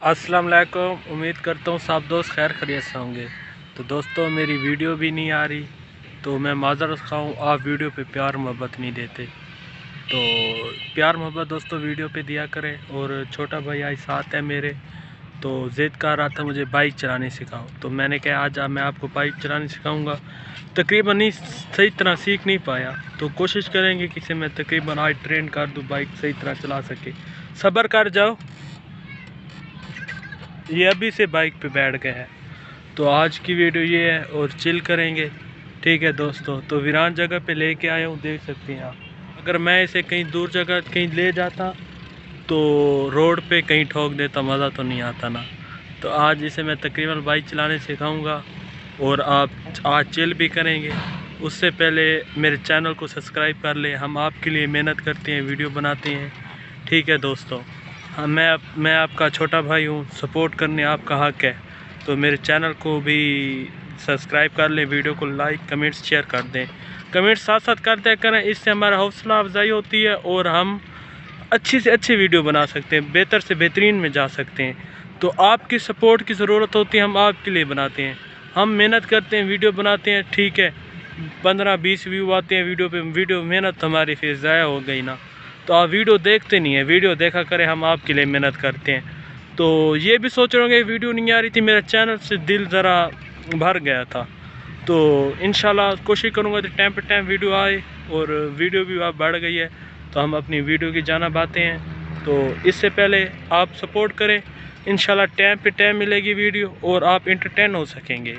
अस्सलाम वालेकुम। उम्मीद करता हूँ सब दोस्त खैर खैरियत से होंगे। तो दोस्तों मेरी वीडियो भी नहीं आ रही, तो मैं माज़रत खाऊँ, आप वीडियो पे प्यार मोहब्बत नहीं देते। तो प्यार मोहब्बत दोस्तों वीडियो पे दिया करें। और छोटा भाई आज साथ है मेरे, तो ज़िद कर रहा था मुझे बाइक चलाने सिखाओ। तो मैंने कहा आज मैं आपको बाइक चलाने सिखाऊँगा। तकरीबन नहीं सही तरह सीख नहीं पाया, तो कोशिश करेंगे कि मैं तकरीबन आज ट्रेन कर दूँ, बाइक सही तरह चला सके। सब्र कर जाओ, ये अभी से बाइक पे बैठ गए हैं। तो आज की वीडियो ये है और चिल करेंगे, ठीक है दोस्तों। तो वीरान जगह पे लेके आया हूँ, देख सकते हैं आप। अगर मैं इसे कहीं दूर जगह कहीं ले जाता तो रोड पे कहीं ठोक देता, मज़ा तो नहीं आता ना। तो आज इसे मैं तकरीबन बाइक चलाने सिखाऊंगा और आप आज चिल भी करेंगे। उससे पहले मेरे चैनल को सब्सक्राइब कर ले, हम आपके लिए मेहनत करते हैं, वीडियो बनाते हैं, ठीक है दोस्तों। हाँ, मैं आपका छोटा भाई हूँ, सपोर्ट करने आपका हक है। तो मेरे चैनल को भी सब्सक्राइब कर लें, वीडियो को लाइक कमेंट्स शेयर कर दें। कमेंट्स साथ साथ करते करें, इससे हमारा हौसला अफजाई होती है और हम अच्छी से अच्छी वीडियो बना सकते हैं, बेहतर से बेहतरीन में जा सकते हैं। तो आपकी सपोर्ट की ज़रूरत होती है, हम आपके लिए बनाते हैं। हम मेहनत करते हैं, वीडियो बनाते हैं, ठीक है। 15-20 व्यू आते हैं वीडियो पे, वीडियो मेहनत हमारी फिर ज़ाया हो गई ना। तो आप वीडियो देखते नहीं है, वीडियो देखा करें, हम आपके लिए मेहनत करते हैं। तो ये भी सोच रहे होंगे वीडियो नहीं आ रही थी, मेरा चैनल से दिल ज़रा भर गया था। तो इंशाल्लाह कोशिश करूँगा कि टाइम पे टाइम वीडियो आए, और वीडियो भी अब बढ़ गई है, तो हम अपनी वीडियो की जानिब आते हैं। तो इससे पहले आप सपोर्ट करें, इंशाल्लाह टाइम पे टाइम मिलेगी वीडियो और आप इंटरटेन हो सकेंगे,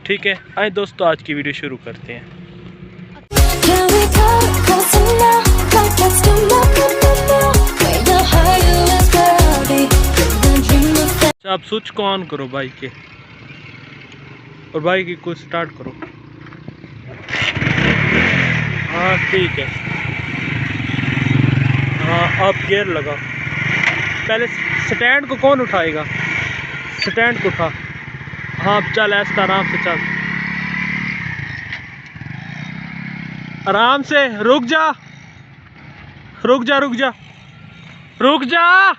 ठीक है। आए दोस्तों आज की वीडियो शुरू करते हैं। आप स्विच को ऑन करो बाइक के, और बाइक को स्टार्ट करो। हाँ ठीक है, हाँ आप गियर लगाओ। पहले स्टैंड को कौन उठाएगा, स्टैंड को उठा। हाँ चल ऐसा आराम से चल, आराम से। रुक जा रुक जा रुक जा रुक जा,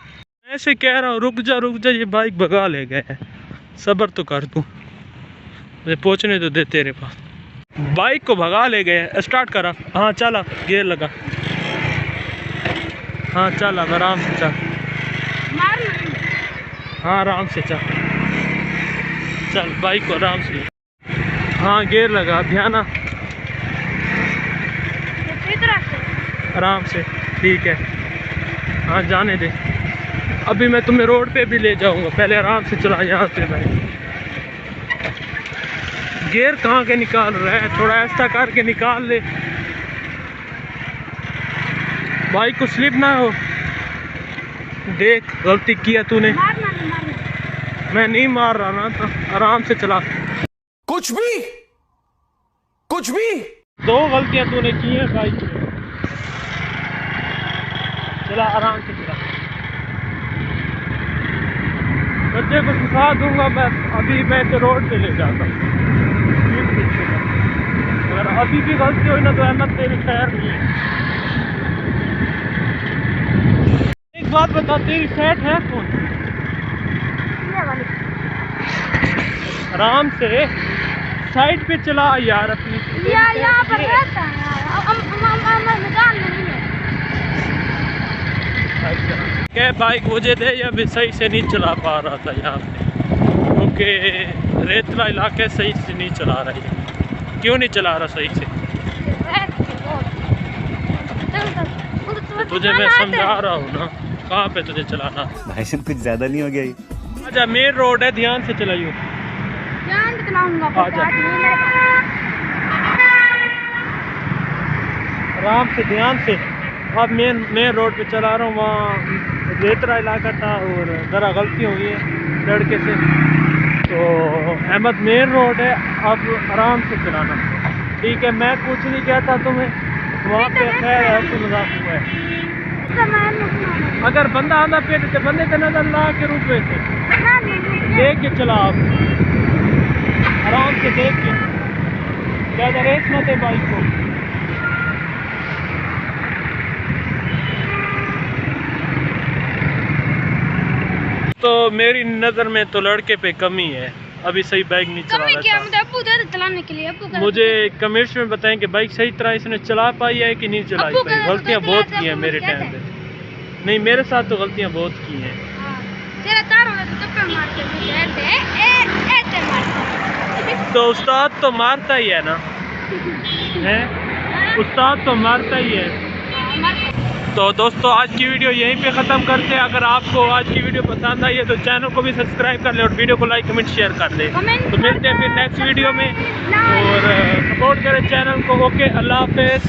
ऐसे कह रहा हूँ रुक जा रुक जा। ये बाइक भगा ले गए हैं, सब्र तो कर तू, मुझे पहुँचने तो दे तेरे पास। बाइक को भगा ले गए, स्टार्ट करा। हाँ चल गियर लगा, हाँ चल अब आराम से चल। हाँ आराम से चल, चल बाइक को आराम से। हाँ गियर लगा, ध्यान आराम से, ठीक है। हाँ जाने दे, अभी मैं तुम्हें रोड पे भी ले जाऊंगा, पहले आराम से चला यहाँ से। भाई गियर कहाँ के निकाल रहा है, थोड़ा ऐसा करके निकाल ले, बाइक को स्लिप ना हो। देख गलती किया तूने, मैं नहीं मार रहा ना, तो आराम से चला। कुछ भी 2 गलतियां तूने की हैं बाइक में, चला आराम से चला। बच्चे को सिखा दूंगा मैं, अभी मैं तो रोड पे ले जाता हूँ। अगर अभी भी गलती हुई ना तो अहमद तेरी खैर नहीं है। एक बात बता, तेरी सेट है कौन? आराम से साइड पे चला यार अपनी। यहाँ पर रहता है क्या बाइक मुझे दे, या भी सही से नहीं चला पा रहा था यहाँ पे, क्योंकि रेतला इलाके सही से नहीं चला रही है। क्यों नहीं चला रहा सही से? तुझे मैं समझा रहा हूँ ना, कहाँ पे तुझे चलाना। भाई साहब कुछ ज्यादा नहीं हो गया ये? अच्छा मेन रोड है, ध्यान से चलाइयो। आराम से ध्यान से। अब मेन रोड पे चला रहा हूँ, वहाँ रेतरा इलाका था और ज़रा गलती हो गई है लड़के से। तो अहमद मेन रोड है, अब आराम से चलाना, ठीक है। मैं कुछ नहीं कहता तुम्हें, वहाँ पे खैर ऐसी मजाक हुआ है। अगर बंदा आना पे तो बंदे पे नजर ला के रूप में से देख के चला, आप आराम से देख के, ज़्यादा रेस मत है बाइक को। दोस्तों मेरी नज़र में तो लड़के पे कमी है, अभी सही बाइक नहीं चला कमी क्या रहा मतलब अब्बू दे चलाने के लिए अब्बू था। मुझे कमेंट्स में बताएं कि बाइक सही तरह इसने चला पाई है कि नहीं चला अब्बू पाई। का गलतियाँ तो बहुत चला की हैं था, मेरे क्या टाइम पे, नहीं मेरे साथ तो गलतियाँ बहुत की हैं। तेरा तार होगा तो टप्पे मारते ऐसे मारते। तो उस्ताद तो मारता ही है ना, है उस्ताद तो मारता ही है। तो दोस्तों आज की वीडियो यहीं पे ख़त्म करते हैं। अगर आपको आज की वीडियो पसंद आई है तो चैनल को भी सब्सक्राइब कर ले और वीडियो को लाइक कमेंट शेयर कर ले। तो मिलते हैं फिर नेक्स्ट वीडियो में और सपोर्ट करें चैनल को। ओके, अल्लाह हाफिज़।